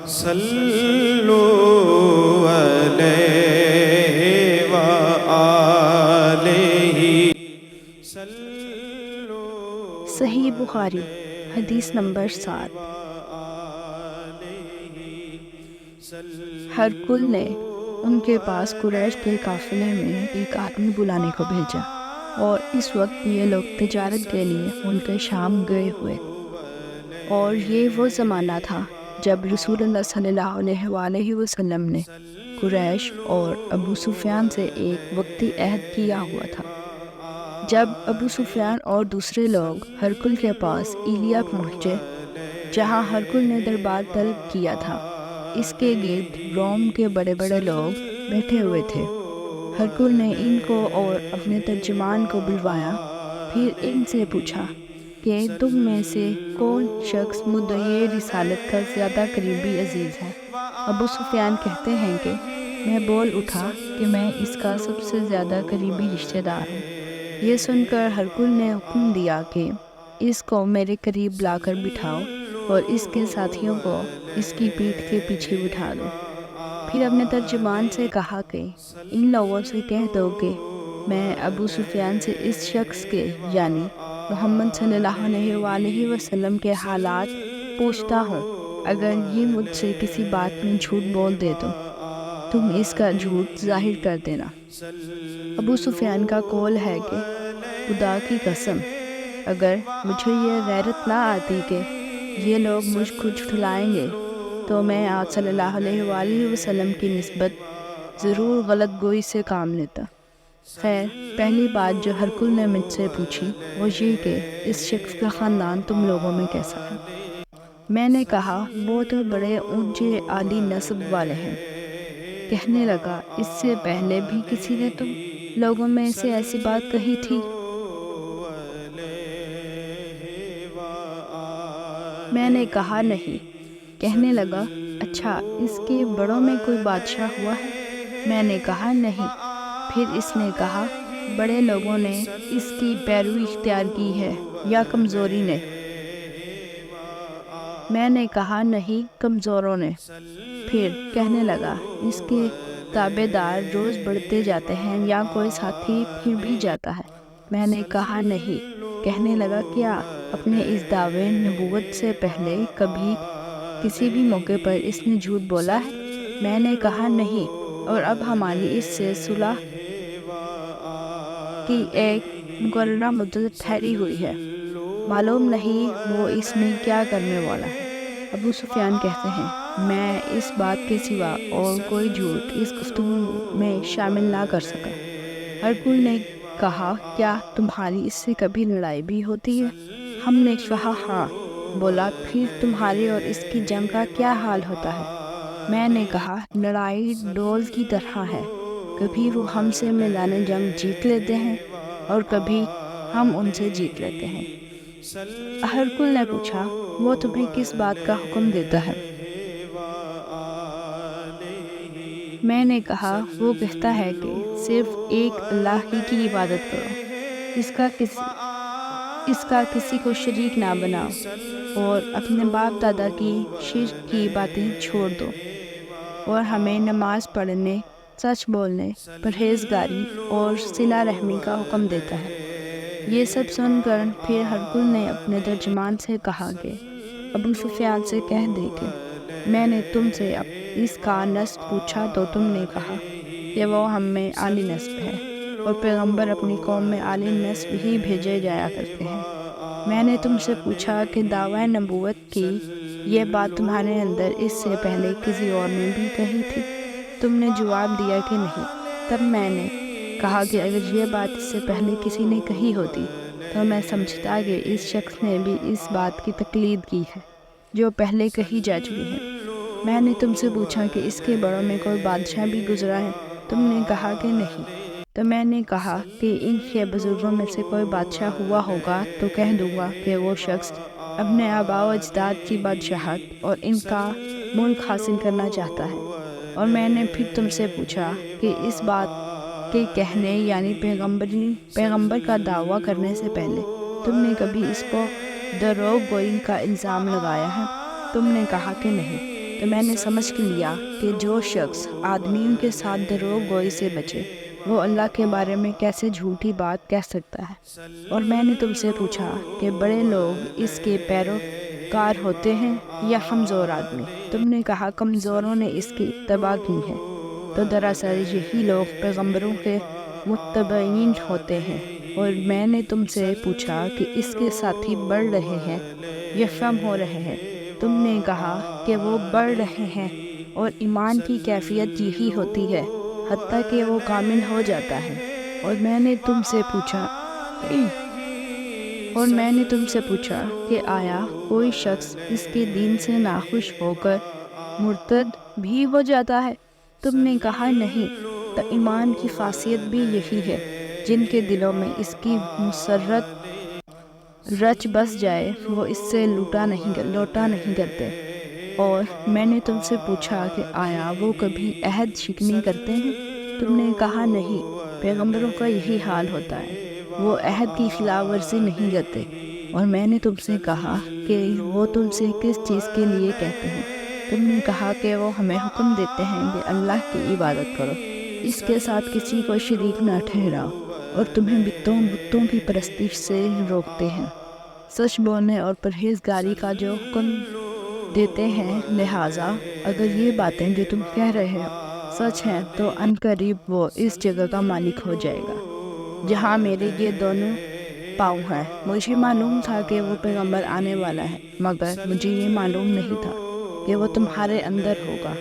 صلوا علیہ وآلہ صلوا صحیح بخاری حدیث نمبر 7۔ ہرکل نے ان کے پاس قریش کے قافلے میں ایک آدمی بلانے کو بھیجا، اور اس وقت یہ لوگ تجارت کے لیے ملک شام گئے ہوئے، اور یہ وہ زمانہ تھا جب رسول اللہ صلی اللہ علیہ وآلہ وسلم نے قریش اور ابو سفیان سے ایک وقتی عہد کیا ہوا تھا۔ جب ابو سفیان اور دوسرے لوگ ہرکل کے پاس ایلیا پہنچے، جہاں ہرکل نے دربار طلب کیا تھا، اس کے گرد روم کے بڑے بڑے لوگ بیٹھے ہوئے تھے۔ ہرکل نے ان کو اور اپنے ترجمان کو بلوایا، پھر ان سے پوچھا کہ تم میں سے کون شخص مدعی رسالت کا زیادہ قریبی عزیز ہے؟ ابو سفیان کہتے ہیں کہ میں بول اٹھا کہ میں اس کا سب سے زیادہ قریبی رشتہ دار ہوں۔ یہ سن کر ہرکل نے حکم دیا کہ اس کو میرے قریب لا کر بٹھاؤ اور اس کے ساتھیوں کو اس کی پیٹھ کے پیچھے بٹھا دو۔ پھر اپنے ترجمان سے کہا کہ ان لوگوں سے کہہ دو کہ میں ابو سفیان سے اس شخص کے یعنی محمد صلی اللہ علیہ وآلہ وسلم کے حالات پوچھتا ہوں۔ اگر یہ مجھ سے کسی بات میں جھوٹ بول دے تو تم اس کا جھوٹ ظاہر کر دینا۔ ابو سفیان کا قول ہے کہ خدا کی قسم، اگر مجھے یہ غیرت نہ آتی کہ یہ لوگ مجھ کو جھٹلائیں گے تو میں آپ صلی اللہ علیہ وآلہ وسلم کی نسبت ضرور غلط گوئی سے کام لیتا۔ خیر، پہلی بات جو ہرکل نے مجھ سے پوچھی وہ یہ کہ اس شخص کا خاندان تم لوگوں میں کیسا ہے؟ میں نے کہا وہ تو بڑے اونچے عالی نسب والے ہیں۔ کہنے لگا اس سے پہلے بھی کسی نے تم لوگوں میں سے ایسی بات کہی تھی؟ میں نے کہا نہیں۔ کہنے لگا اچھا اس کے بڑوں میں کوئی بادشاہ ہوا ہے؟ میں نے کہا نہیں۔ پھر اس نے کہا بڑے لوگوں نے اس کی پیروی اختیار کی ہے یا کمزوری نے؟ میں نے کہا نہیں، کمزوروں نے۔ پھر کہنے لگا اس کے تابع دار روز بڑھتے جاتے ہیں یا کوئی ساتھی پھر بھی جاتا ہے؟ میں نے کہا نہیں۔ کہنے لگا کیا اپنے اس دعوے نبوت سے پہلے کبھی کسی بھی موقع پر اس نے جھوٹ بولا ہے؟ میں نے کہا نہیں، اور اب ہماری اس سے صلح کی ایک مقررہ مدت ٹھہری ہوئی ہے، معلوم نہیں وہ اس میں کیا کرنے والا ہے۔ ابو سفیان کہتے ہیں میں اس بات کے سوا اور کوئی جھوٹ اس گفتگو میں شامل نہ کر سکا۔ ہرکل نے کہا کیا تمہاری اس سے کبھی لڑائی بھی ہوتی ہے؟ ہم نے کہا ہاں۔ بولا پھر تمہاری اور اس کی جنگ کا کیا حال ہوتا ہے؟ میں نے کہا لڑائی ڈول کی طرح ہے، کبھی وہ ہم سے میدان جنگ جیت لیتے ہیں اور کبھی ہم ان سے جیت لیتے ہیں۔ ہرکل نے پوچھا وہ تمہیں کس بات کا حکم دیتا ہے؟ میں نے کہا وہ کہتا ہے کہ صرف ایک اللہ ہی کی عبادت کرو، اس کا کسی کو شریک نہ بناؤ، اور اپنے باپ دادا کی شرک کی باتیں چھوڑ دو، اور ہمیں نماز پڑھنے، سچ بولنے، پرہیزگاری اور صلہ رحمی کا حکم دیتا ہے۔ یہ سب سن کر پھر ہرکل نے اپنے ترجمان سے کہا کہ ابو سفیان سے کہہ دے کہ میں نے تم سے اس کا نسب پوچھا تو تم نے کہا کہ وہ ہم میں عالی نسب ہے، اور پیغمبر اپنی قوم میں عالی نسب ہی بھیجے جایا کرتے ہیں۔ میں نے تم سے پوچھا کہ دعویٰ نبوت کی یہ بات تمہارے اندر اس سے پہلے کسی اور نے بھی کہی تھی؟ تم نے جواب دیا کہ نہیں۔ تب میں نے کہا کہ اگر یہ بات اس سے پہلے کسی نے کہی ہوتی تو میں سمجھتا کہ اس شخص نے بھی اس بات کی تقلید کی ہے جو پہلے کہی جا چکی ہے۔ میں نے تم سے پوچھا کہ اس کے بڑوں میں کوئی بادشاہ بھی گزرا ہے؟ تم نے کہا کہ نہیں۔ تو میں نے کہا کہ ان کے بزرگوں میں سے کوئی بادشاہ ہوا ہوگا تو کہہ دوں گا کہ وہ شخص اپنے آباء و اجداد کی بادشاہت اور ان کا ملک حاصل کرنا چاہتا ہے۔ اور میں نے پھر تم سے پوچھا کہ اس بات کے کہنے یعنی پیغمبر کا دعویٰ کرنے سے پہلے تم نے کبھی اس کو دروغ گوئی کا الزام لگایا ہے؟ تم نے کہا کہ نہیں۔ تو میں نے سمجھ لیا کہ جو شخص آدمیوں کے ساتھ دروغ گوئی سے بچے وہ اللہ کے بارے میں کیسے جھوٹی بات کہہ سکتا ہے۔ اور میں نے تم سے پوچھا کہ بڑے لوگ اس کے پیروکار ہوتے ہیں یا کمزور آدمی؟ تم نے کہا کمزوروں نے اس کی اتباع کی ہے۔ تو دراصل یہی لوگ پیغمبروں کے متبعین ہوتے ہیں۔ اور میں نے تم سے پوچھا کہ اس کے ساتھی بڑھ رہے ہیں یا کم ہو رہے ہیں؟ تم نے کہا کہ وہ بڑھ رہے ہیں، اور ایمان کی کیفیت یہی ہوتی ہے حتیٰ کہ وہ کامل ہو جاتا ہے۔ اور میں نے تم سے پوچھا کہ آیا کوئی شخص اس کے دین سے ناخوش ہو کر مرتد بھی ہو جاتا ہے؟ تم نے کہا نہیں۔ تو ایمان کی خاصیت بھی یہی ہے، جن کے دلوں میں اس کی مسرت رچ بس جائے وہ اس سے لوٹا نہیں کرتے۔ اور میں نے تم سے پوچھا کہ آیا وہ کبھی عہد شکنی کرتے ہیں؟ تم نے کہا نہیں۔ پیغمبروں کا یہی حال ہوتا ہے، وہ عہد کی خلاف ورزی نہیں کرتے۔ اور میں نے تم سے کہا کہ وہ تم سے کس چیز کے لیے کہتے ہیں؟ تم نے کہا کہ وہ ہمیں حکم دیتے ہیں کہ اللہ کی عبادت کرو، اس کے ساتھ کسی کو شریک نہ ٹھہراؤ، اور تمہیں بتوں کی پرستش سے روکتے ہیں، سچ بولنے اور پرہیزگاری کا جو حکم دیتے ہیں۔ لہٰذا اگر یہ باتیں جو تم کہہ رہے ہو سچ ہیں تو ان قریب وہ اس جگہ کا مالک ہو جائے گا جہاں میرے یہ دونوں پاؤں ہیں۔ مجھے معلوم تھا کہ وہ پیغمبر آنے والا ہے، مگر مجھے یہ معلوم نہیں تھا کہ وہ تمہارے اندر ہوگا۔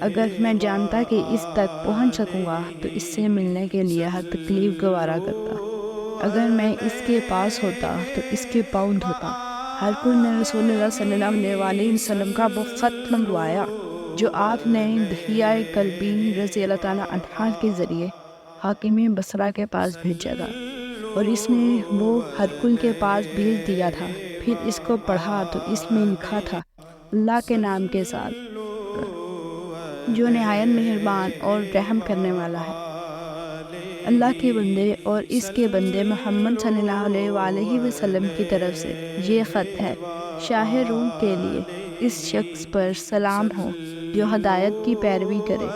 اگر میں جانتا کہ اس تک پہنچ سکوں گا تو اس سے ملنے کے لیے ہر تکلیف گوارا کرتا۔ اگر میں اس کے پاس ہوتا تو اس کے پاؤں دھوتا۔ ہر کوئی نے رسول اللہ صلی اللہ علیہ وسلم کا وہ خط منگوایا جو آپ نے دحیہ کلبی رضی اللہ تعالیٰ عنہ کے ذریعے حاکم بصرہ کے پاس بھیجا تھا، اور اس نے وہ ہرکل کے پاس بھیج دیا تھا۔ پھر اس کو پڑھا تو اس میں لکھا تھا اللہ کے نام کے ساتھ جو نہایت مہربان اور رحم کرنے والا ہے۔ اللہ کے بندے اور اس کے بندے محمد صلی اللہ علیہ وآلہ وسلم کی طرف سے یہ خط ہے۔ شاہ روم کے لیے اس شخص پر سلام ہو جو ہدایت کی پیروی کرے۔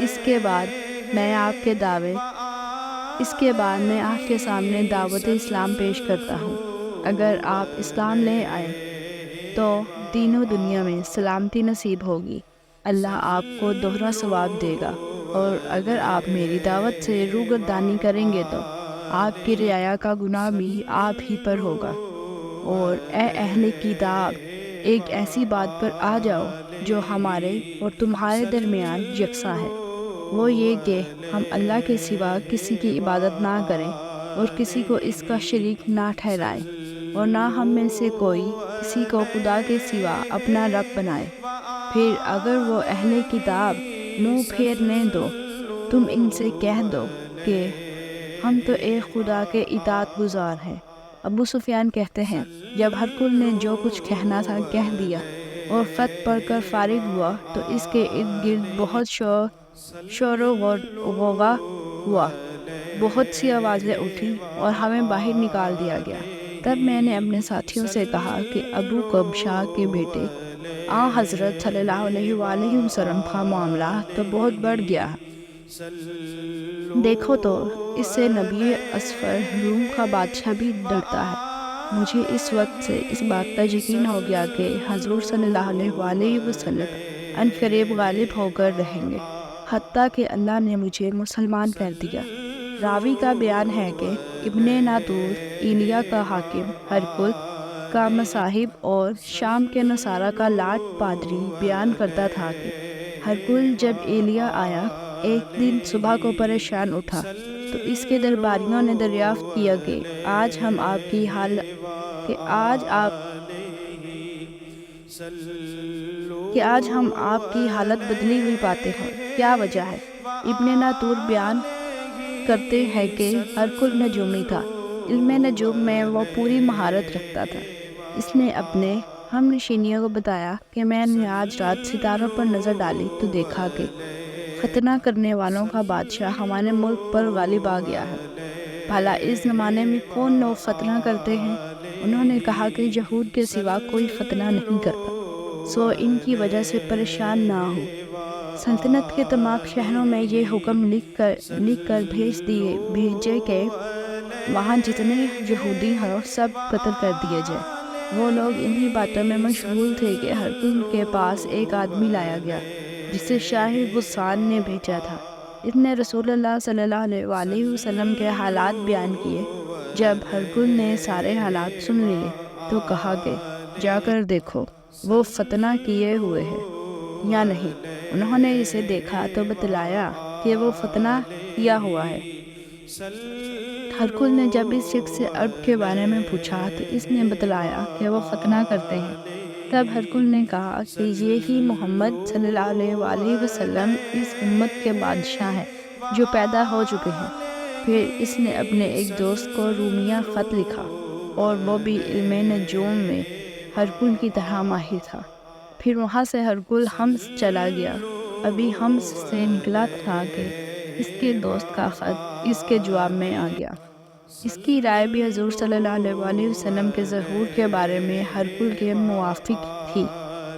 اس کے بعد میں آپ کے سامنے دعوت اسلام پیش کرتا ہوں۔ اگر آپ اسلام لے آئے تو دین و دنیا میں سلامتی نصیب ہوگی، اللہ آپ کو دوہرا ثواب دے گا، اور اگر آپ میری دعوت سے روگردانی کریں گے تو آپ کی رعایا کا گناہ بھی آپ ہی پر ہوگا۔ اور اے اہل کتاب، ایک ایسی بات پر آ جاؤ جو ہمارے اور تمہارے درمیان یکساں ہے، وہ یہ کہ ہم اللہ کے سوا کسی کی عبادت نہ کریں اور کسی کو اس کا شریک نہ ٹھہرائیں، اور نہ ہم میں سے کوئی کسی کو خدا کے سوا اپنا رب بنائے۔ پھر اگر وہ اہل کتاب منہ پھیرنے دو، تم ان سے کہہ دو کہ ہم تو ایک خدا کے اطاعت گزار ہیں۔ ابو سفیان کہتے ہیں جب ہرکل نے جو کچھ کہنا تھا کہہ دیا اور خط پڑھ کر فارغ ہوا تو اس کے ارد گرد بہت شور و غوغا ہوا، بہت سی آوازیں اٹھی اور ہمیں باہر نکال دیا گیا۔ تب میں نے اپنے ساتھیوں سے کہا کہ ابو قبشہ کے بیٹے حضرت صلی اللہ علیہ وآلہ وسلم کا معاملہ تو بہت بڑھ گیا ہے۔ دیکھو تو اس سے نبی اصفر روم کا بادشاہ بھی ڈرتا ہے۔ مجھے اس وقت سے اس بات کا یقین ہو گیا کہ حضور صلی اللہ علیہ وآلہ وسلم ان قریب غالب ہو کر رہیں گے، حتیٰ کہ اللہ نے مجھے مسلمان کر دیا۔ راوی کا بیان ہے کہ ابن ناطور ایلیا کا حاکم ہرکل کا مصاحب اور شام کے نصارہ کا لاٹ پادری بیان کرتا تھا کہ ہرکل جب ایلیا آیا ایک دن صبح کو پریشان اٹھا تو اس کے درباریوں نے دریافت کیا کہ آج ہم آپ کی حالت بدلی ہوئی پاتے ہیں، کیا وجہ ہے؟ ابن ناطور بیان کرتے ہیں کہ ہرکل نجومی تھا، علم نجوم میں وہ پوری مہارت رکھتا تھا۔ اس نے اپنے ہم نشینیوں کو بتایا کہ میں نے آج رات ستاروں پر نظر ڈالی تو دیکھا کہ ختنہ کرنے والوں کا بادشاہ ہمارے ملک پر غالب آ گیا ہے۔ بھلا اس زمانے میں کون لوگ ختنہ کرتے ہیں؟ انہوں نے کہا کہ یہود کے سوا کوئی ختنہ نہیں کرتا۔ سو ان کی وجہ سے پریشان نہ ہو۔ سلطنت کے تمام شہروں میں یہ حکم لکھ کر بھیجے کہ وہاں جتنے یہودی ہیں سب قتل کر دیے جائے۔ وہ لوگ انہی باتوں میں مشغول تھے کہ ہرقل کے پاس ایک آدمی لایا گیا جسے شاہ غسان نے بھیجا تھا۔ اس نے رسول اللہ صلی اللہ علیہ وسلم کے حالات بیان کیے۔ جب ہرقل نے سارے حالات سن لیے تو کہا کہ جا کر دیکھو وہ فتنہ کیے ہوئے ہے یا نہیں۔ انہوں نے اسے دیکھا تو بتلایا کہ وہ فتنہ کیا ہوا ہے۔ ہرقل نے جب اس شخص سے عرب کے بارے میں پوچھا تو اس نے بتلایا کہ وہ فتنہ کرتے ہیں۔ تب ہرقل نے کہا کہ یہی محمد صلی اللہ علیہ وسلم اس امت کے بادشاہ ہیں جو پیدا ہو چکے ہیں۔ پھر اس نے اپنے ایک دوست کو رومیہ خط لکھا اور وہ بھی علم نجوم میں ہرقل کی طرح ماہر تھا۔ پھر وہاں سے ہرقل حمص چلا گیا۔ ابھی حمص سے نکلا تھا کہ اس کے دوست کا خط اس کے جواب میں آ گیا۔ اس کی رائے بھی حضور صلی اللہ علیہ وسلم کے ظہور کے بارے میں ہرقل کے موافق تھی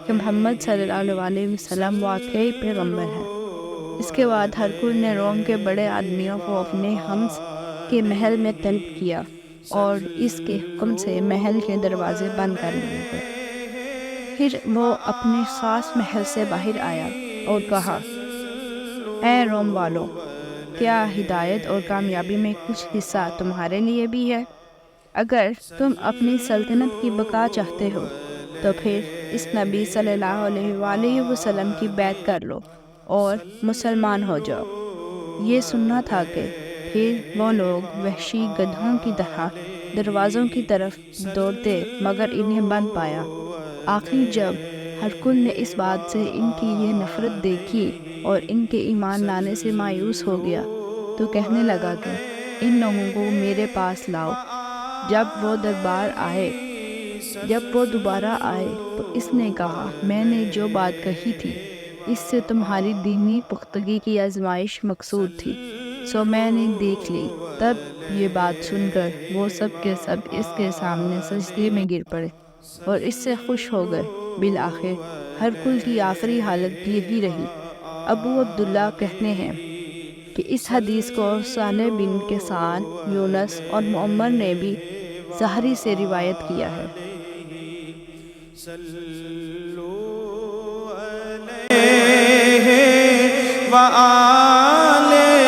کہ محمد صلی اللہ علیہ وسلم واقعی پیغمبر ہیں۔ اس کے بعد ہرقل نے روم کے بڑے آدمیوں کو اپنے حمص کے محل میں طلب کیا اور اس کے حکم سے محل کے دروازے بند کر لیے گئے۔ پھر وہ اپنے خاص محل سے باہر آیا اور کہا، اے روم والو، کیا ہدایت اور کامیابی میں کچھ حصہ تمہارے لیے بھی ہے؟ اگر تم اپنی سلطنت کی بقا چاہتے ہو تو پھر اس نبی صلی اللہ علیہ وسلم کی بیعت کر لو اور مسلمان ہو جاؤ۔ یہ سننا تھا کہ پھر وہ لوگ وحشی گدھوں کی طرح دروازوں کی طرف دوڑتے مگر انہیں بند پایا۔ آخر جب ہرقل نے اس بات سے ان کی یہ نفرت دیکھی اور ان کے ایمان لانے سے مایوس ہو گیا تو کہنے لگا کہ ان لوگوں کو میرے پاس لاؤ۔ جب وہ دوبارہ آئے تو اس نے کہا، میں نے جو بات کہی تھی اس سے تمہاری دینی پختگی کی آزمائش مقصود تھی، سو میں نے دیکھ لی۔ تب یہ بات سن کر وہ سب کے سب اس کے سامنے سجدے میں گر پڑے اور اس سے خوش ہو گئے۔ بالآخر ہرقل کی آخری حالت یہی رہی۔ ابو عبداللہ کہتے ہیں کہ اس حدیث کو صالح بن کیسان، یونس اور معمر نے بھی زہری سے روایت کیا ہے۔ وآلہ